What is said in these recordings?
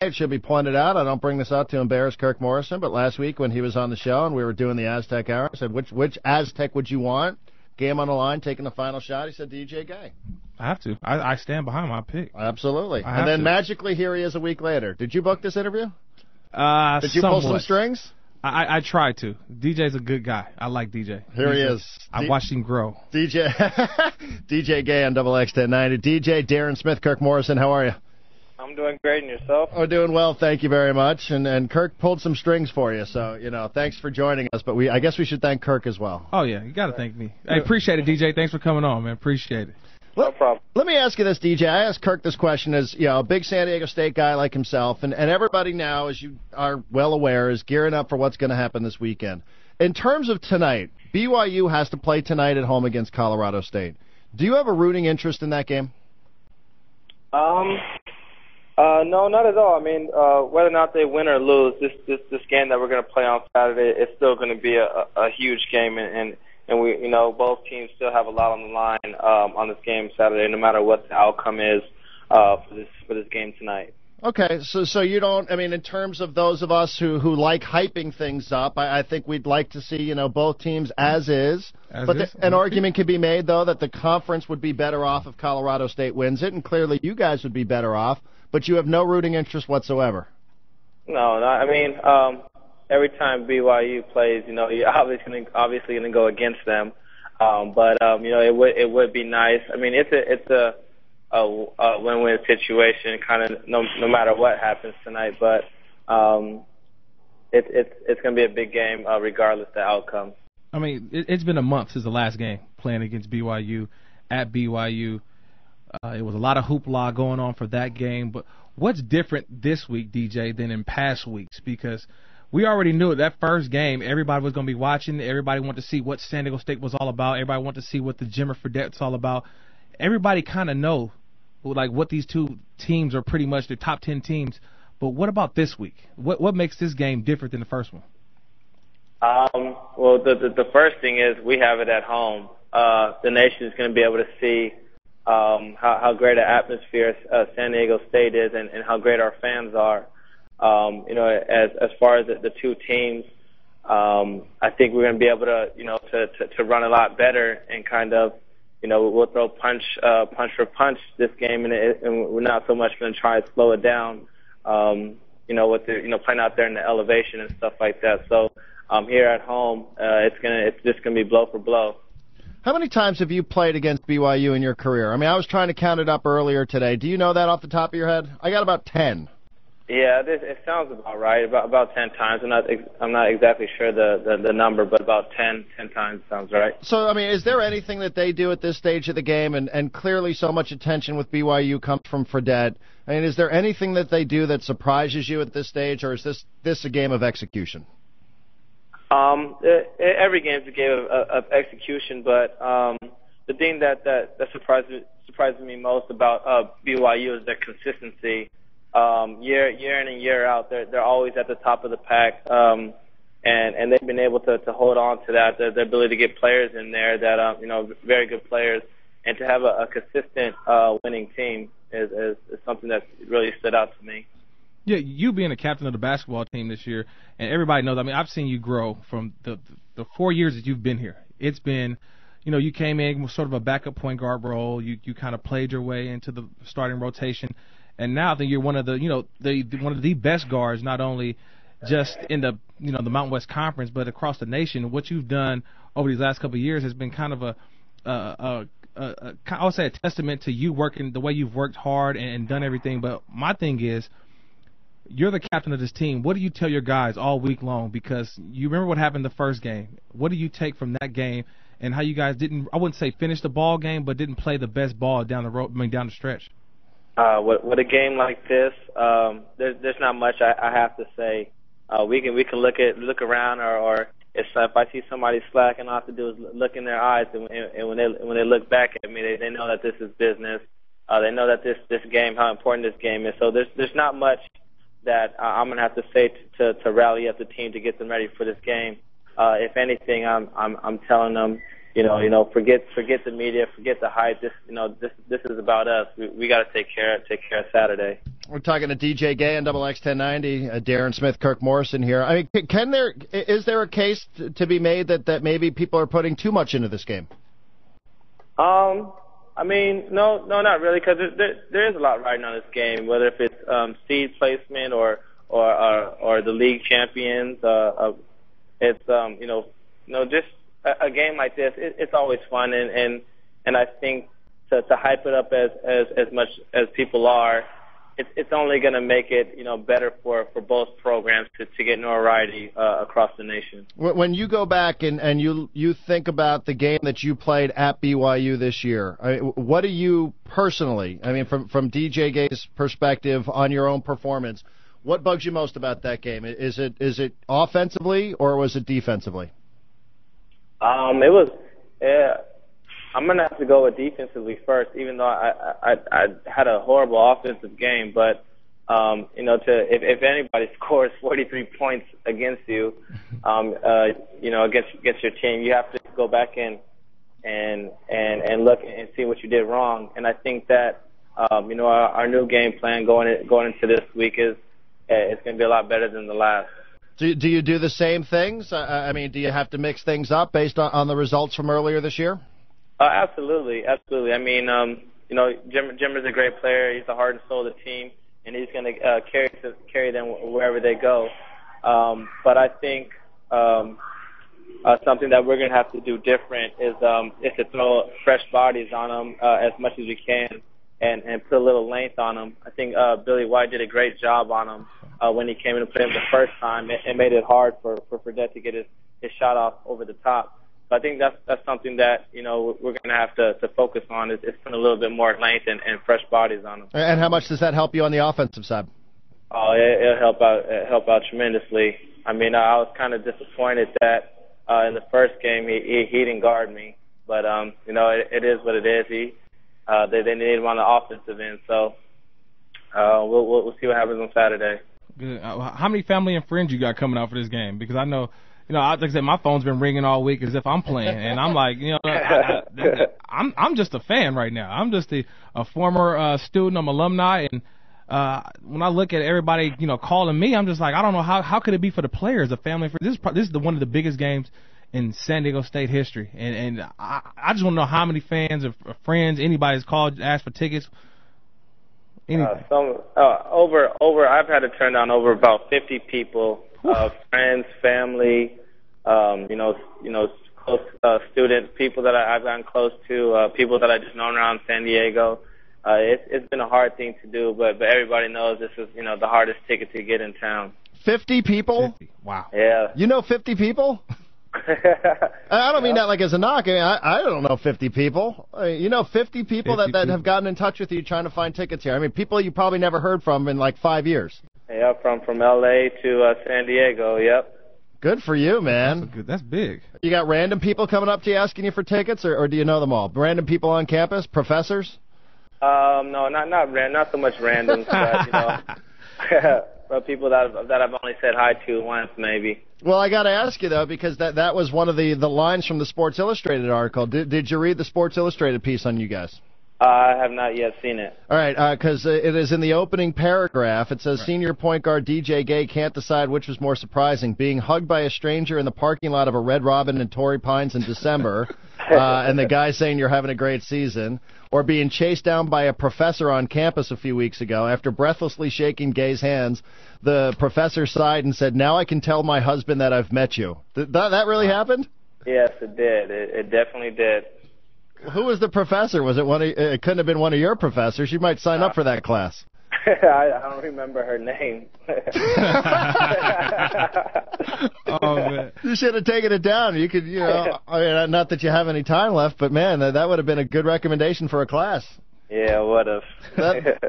It should be pointed out, I don't bring this out to embarrass Kirk Morrison, but last week when he was on the show and we were doing the Aztec Hour, I said, which Aztec would you want? Game on the line, taking the final shot. He said DJ Gay. I have to. I stand behind my pick. Absolutely. And then magically here he is a week later. Did you book this interview? Did you pull some strings? I tried to. DJ's a good guy. I like DJ. Here he is. I watched him grow. DJ DJ Gay on Double X 1090. DJ Darren Smith, Kirk Morrison, how are you? I'm doing great, and yourself? Oh, doing well, thank you very much. And Kirk pulled some strings for you, so, thanks for joining us. But I guess we should thank Kirk as well. Oh, yeah, you got to thank me. I appreciate it, DJ. Thanks for coming on, man. Appreciate it. No problem. Let me ask you this, DJ. I asked Kirk this question as, a big San Diego State guy like himself, and everybody now, as you are well aware, is gearing up for what's going to happen this weekend. In terms of tonight, BYU has to play tonight at home against Colorado State. Do you have a rooting interest in that game? No, not at all. I mean, whether or not they win or lose, this game that we're going to play on Saturday is still going to be a huge game, and we, both teams still have a lot on the line on this game Saturday, no matter what the outcome is for this game tonight. Okay, so you don't. I mean, in terms of those of us who like hyping things up, I think we'd like to see both teams as is. An argument could be made though that the conference would be better off if Colorado State wins it, and clearly you guys would be better off. But you have no rooting interest whatsoever. No, I mean, every time BYU plays, you're obviously going to go against them. But it would be nice. I mean, it's a win-win situation, kind of no matter what happens tonight. But it's going to be a big game, regardless of the outcome. I mean, it's been a month since the last game playing against BYU at BYU. It was a lot of hoopla going on for that game. But what's different this week, DJ, than in past weeks? Because we already knew that first game, everybody was going to be watching. Everybody wanted to see what San Diego State was all about. Everybody wanted to see what the Jimmer Fredette's all about. Everybody kind of know what these two teams are pretty much the top 10 teams. But what about this week? What makes this game different than the first one? Well, the first thing is we have it at home. The nation is going to be able to see how great an atmosphere San Diego State is, and how great our fans are. As far as the two teams, I think we're going to be able to run a lot better, and kind of, we'll throw punch for punch this game, and we're not so much going to try to slow it down. With playing out there in the elevation and stuff like that. So here at home, it's just going to be blow for blow. How many times have you played against BYU in your career? I mean, I was trying to count it up earlier today. Do you know that off the top of your head? I got about 10. Yeah, it sounds about right. About 10 times. I'm not exactly sure the number, but about 10 times sounds right. So, I mean, is there anything that they do at this stage of the game, and clearly so much attention with BYU comes from Fredette? I mean, is there anything that they do that surprises you at this stage, or is this a game of execution? Every game is a game of execution, but the thing that surprises me most about BYU is their consistency. Year in and year out, they're always at the top of the pack, and they've been able to hold on to that. Their ability to get players in there that very good players, and to have a consistent winning team is something that really stood out to me. Yeah, you being a captain of the basketball team this year, and everybody knows, I mean, I've seen you grow from the 4 years that you've been here. It's been, you came in with sort of a backup point guard role. You kind of played your way into the starting rotation, and now I think you're one of the best guards, not only just in the the Mountain West Conference, but across the nation. What you've done over these last couple of years has been kind of I would say a testament to you working the way you've worked hard and done everything. But my thing is, you're the captain of this team. What do you tell your guys all week long? Because you remember what happened the first game. What do you take from that game, and how you guys didn't, I wouldn't say finish the ball game, but didn't play the best ball down the stretch? With a game like this, there's not much I have to say. We can look around, or if I see somebody slacking, all I have to do is look in their eyes, and when they look back at me, they know that this is business. They know that this game, how important this game is. So there's not much that I'm gonna have to say to rally up the team to get them ready for this game. If anything, I'm telling them, forget the media, forget the hype. This is about us. We got to take care of Saturday. We're talking to DJ Gay on Double X 1090, Darren Smith, Kirk Morrison here. I mean, is there a case to be made that maybe people are putting too much into this game? I mean, no, not really, because there is a lot riding on this game, whether if it's seed placement or the league champions. It's just a game like this. It's always fun, and I think to hype it up as much as people are, it's only going to make it better for both programs to get notoriety across the nation. When you go back and you think about the game that you played at BYU this year, what do you personally, from DJ Gay's perspective on your own performance, what bugs you most about that game? Is it offensively or was it defensively? It was. I'm going to have to go with defensively first, even though I had a horrible offensive game. But, if anybody scores 43 points against you, against your team, you have to go back and look and see what you did wrong. And I think that, our new game plan going into this week it's going to be a lot better than the last. Do you do the same things? Do you have to mix things up based on the results from earlier this year? Absolutely. I mean, Jimmer's a great player. He's the heart and soul of the team, and he's going to carry them wherever they go. But I think something that we're going to have to do different is to throw fresh bodies on them as much as we can, and put a little length on them. I think Billy White did a great job on him when he came in and played him the first time, and made it hard for Fredette to get his shot off over the top. So I think that's something that we're going to have to focus on is putting a little bit more length and fresh bodies on them. And how much does that help you on the offensive side? Oh, it'll help out tremendously. I mean, I was kind of disappointed that in the first game he didn't guard me, but it is what it is. They need him on the offensive end, so we'll see what happens on Saturday. Good. How many family and friends you got coming out for this game? Because I know. Like I said, my phone's been ringing all week as if I'm playing, and I'm like, I'm just a fan right now. I'm just a former student, I'm alumni, and when I look at everybody, calling me, I'm just like, I don't know how could it be for the players, the family. This is one of the biggest games in San Diego State history, and I just want to know how many fans or friends, anybody's called, asked for tickets. Anything. I've had to turn down over about 50 people. Friends, family, close students, people that I've gotten close to, people that I just known around San Diego. It's been a hard thing to do, but everybody knows this is the hardest ticket to get in town. 50 people? 50. Wow. Yeah. 50 people? I don't mean that like as a knock. I don't know 50 people. 50 people that have gotten in touch with you trying to find tickets here. People you probably never heard from in like 5 years. Yeah, from L.A. to San Diego, yep. Good for you, man. That's big. You got random people coming up to you asking you for tickets, or do you know them all? Random people on campus? Professors? No, not so much randoms, but people that I've only said hi to once, maybe. Well, I got to ask you, though, because that was one of the lines from the Sports Illustrated article. Did you read the Sports Illustrated piece on you guys? I have not yet seen it. All right, because it is in the opening paragraph. It says, Senior point guard DJ Gay can't decide which was more surprising, being hugged by a stranger in the parking lot of a Red Robin in Torrey Pines in December, and the guy saying you're having a great season, or being chased down by a professor on campus a few weeks ago. After breathlessly shaking Gay's hands, the professor sighed and said, "Now I can tell my husband that I've met you." That really happened? Yes, it did. It definitely did. Who was the professor? Was it it couldn't have been one of your professors. You might sign up for that class. I don't remember her name. Oh, man. You should have taken it down. You could, not that you have any time left, but man, that would have been a good recommendation for a class. Yeah, would have.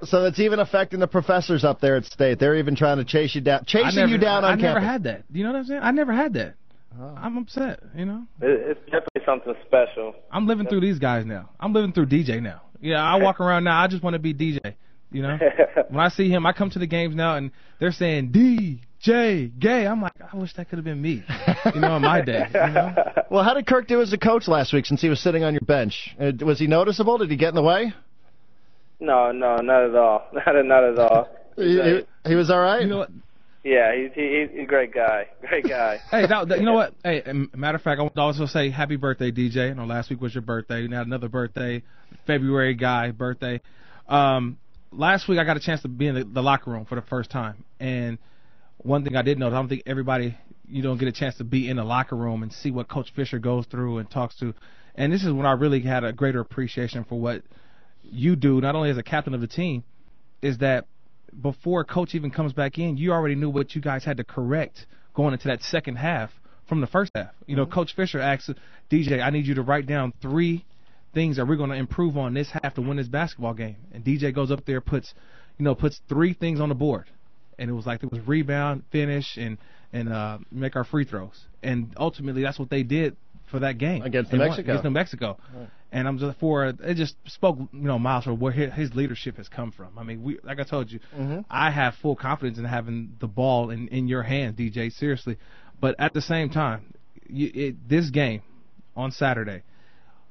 So it's even affecting the professors up there at State. They're even trying to chase you down, you down on campus. I never had that. You know what I'm saying? I never had that. Oh. I'm upset, It's definitely something special. I'm living through these guys now. I'm living through DJ now. Yeah, I walk around now. I just want to be DJ. When I see him, I come to the games now, and they're saying DJ Gay. I'm like, I wish that could have been me. In my day. Well, how did Kirk do as a coach last week since he was sitting on your bench? Was he noticeable? Did he get in the way? No, not at all. Not at all. He was all right? You know what? Yeah, he's a great guy. Great guy. Hey, you know what? Hey, matter of fact, I want to also say happy birthday, DJ. I know last week was your birthday. You had another birthday, February guy birthday. Last week I got a chance to be in the locker room for the first time, and one thing I did notice, I don't think everybody, you don't get a chance to be in the locker room and see what Coach Fisher goes through and talks to. And this is when I really had a greater appreciation for what you do, not only as a captain of the team, is that before Coach even comes back in, you already knew what you guys had to correct going into that second half from the first half. You know, Coach Fisher asks DJ, I need you to write down 3 things that we're going to improve on this half to win this basketball game. And DJ goes up there, puts 3 things on the board. And it was rebound, finish, and make our free throws. And ultimately, that's what they did for that game against New Mexico. Right. And it just spoke, miles for where his leadership has come from. I mean, like I told you, I have full confidence in having the ball in your hands, DJ. Seriously, but at the same time, this game on Saturday,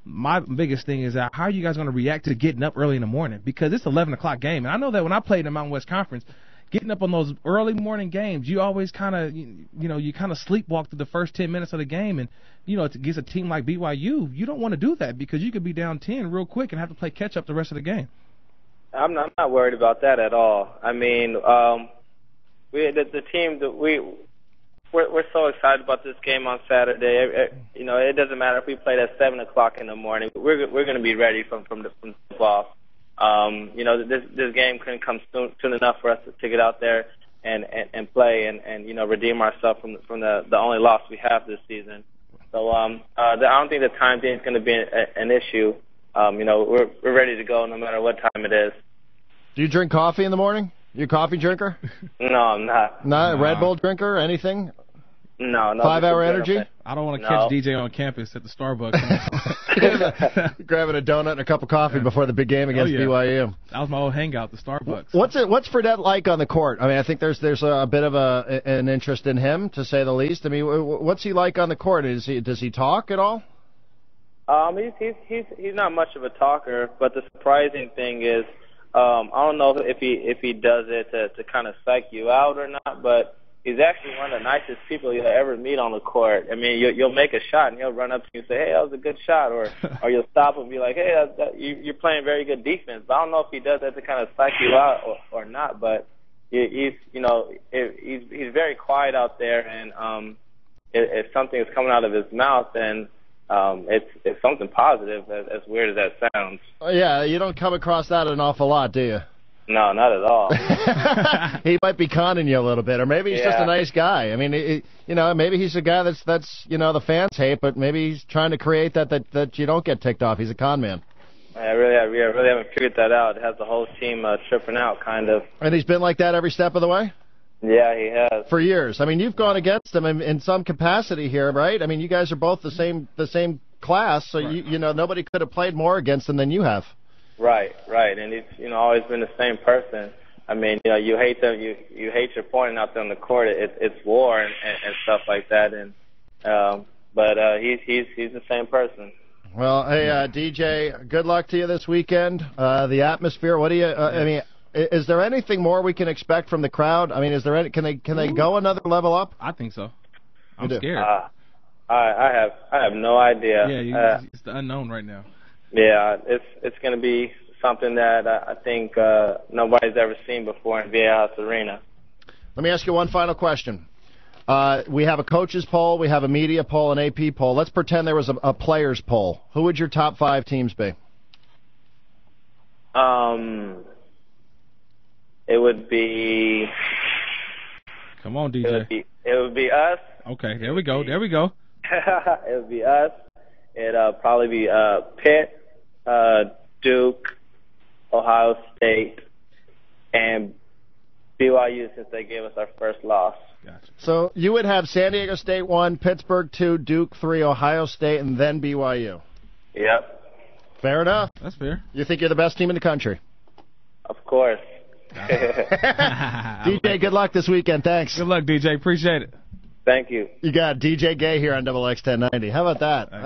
my biggest thing is how are you guys going to react to getting up early in the morning, because it's 11 o'clock game, and I know that when I played in the Mountain West Conference, getting up on those early morning games, you always kind of, you kind of sleepwalk through the first 10 minutes of the game. And, against a team like BYU, you don't want to do that because you could be down 10 real quick and have to play catch up the rest of the game. I'm not worried about that at all. I mean, the team that we're so excited about this game on Saturday. It doesn't matter if we played at 7 o'clock in the morning. We're going to be ready from the tip off. This game couldn't come soon enough for us to get out there and play and redeem ourselves from the only loss we have this season. So I don't think the time thing is going to be an issue. We're ready to go no matter what time it is. Do you drink coffee in the morning? You a coffee drinker? No, I'm not. Not a Red Bull drinker? Anything? No. 5-hour energy? I don't want to catch DJ on campus at the Starbucks. Grabbing a donut and a cup of coffee before the big game against BYU. That was my old hangout, the Starbucks. What's Fredette like on the court? I mean, I think there's a bit of an interest in him, to say the least. I mean, what's he like on the court? Does he talk at all? He's not much of a talker, but the surprising thing is, I don't know if he does it to kind of psych you out or not, but he's actually one of the nicest people you'll ever meet on the court. I mean, you'll make a shot and he'll run up to you and say, "Hey, that was a good shot," or you'll stop him and be like, "Hey, you're playing very good defense." But I don't know if he does that to kind of psych you out or not. But he's very quiet out there, and if something is coming out of his mouth, then it's something positive. As weird as that sounds. Oh, yeah, you don't come across that an awful lot, do you? No, not at all. He might be conning you a little bit, or maybe he's just a nice guy. I mean, maybe he's a guy that's the fans hate, but maybe he's trying to create that you don't get ticked off. He's a con man. I really haven't figured that out. It has the whole team tripping out, kind of. And he's been like that every step of the way? Yeah, he has. For years. I mean, you've gone against him in some capacity here, right? I mean, you guys are both the same class, so right. Nobody could have played more against him than you have. Right, and he's always been the same person. I mean, you hate them, you hate your opponent out there on the court. It's war and stuff like that. And but he's the same person. Well, hey, DJ, good luck to you this weekend. The atmosphere. What do you? I mean, is there anything more we can expect from the crowd? I mean, is there any? Can they go another level up? I think so. I'm scared. I have no idea. Yeah, it's the unknown right now. Yeah, it's going to be something that I think nobody's ever seen before in Viejas Arena. Let me ask you one final question. We have a coaches poll, we have a media poll, an AP poll. Let's pretend there was a players poll. Who would your top 5 teams be? It would be. Come on, DJ. It would be us. Okay, there we go. It would be us. It'll probably be Pitt, Duke, Ohio State, and BYU, since they gave us our first loss. Gotcha. So you would have San Diego State 1, Pittsburgh 2, Duke 3, Ohio State, and then BYU. Yep. Fair enough. That's fair. You think you're the best team in the country? Of course. DJ, good luck this weekend. Thanks. Good luck, DJ. Appreciate it. Thank you. You got DJ Gay here on Double X 1090. How about that?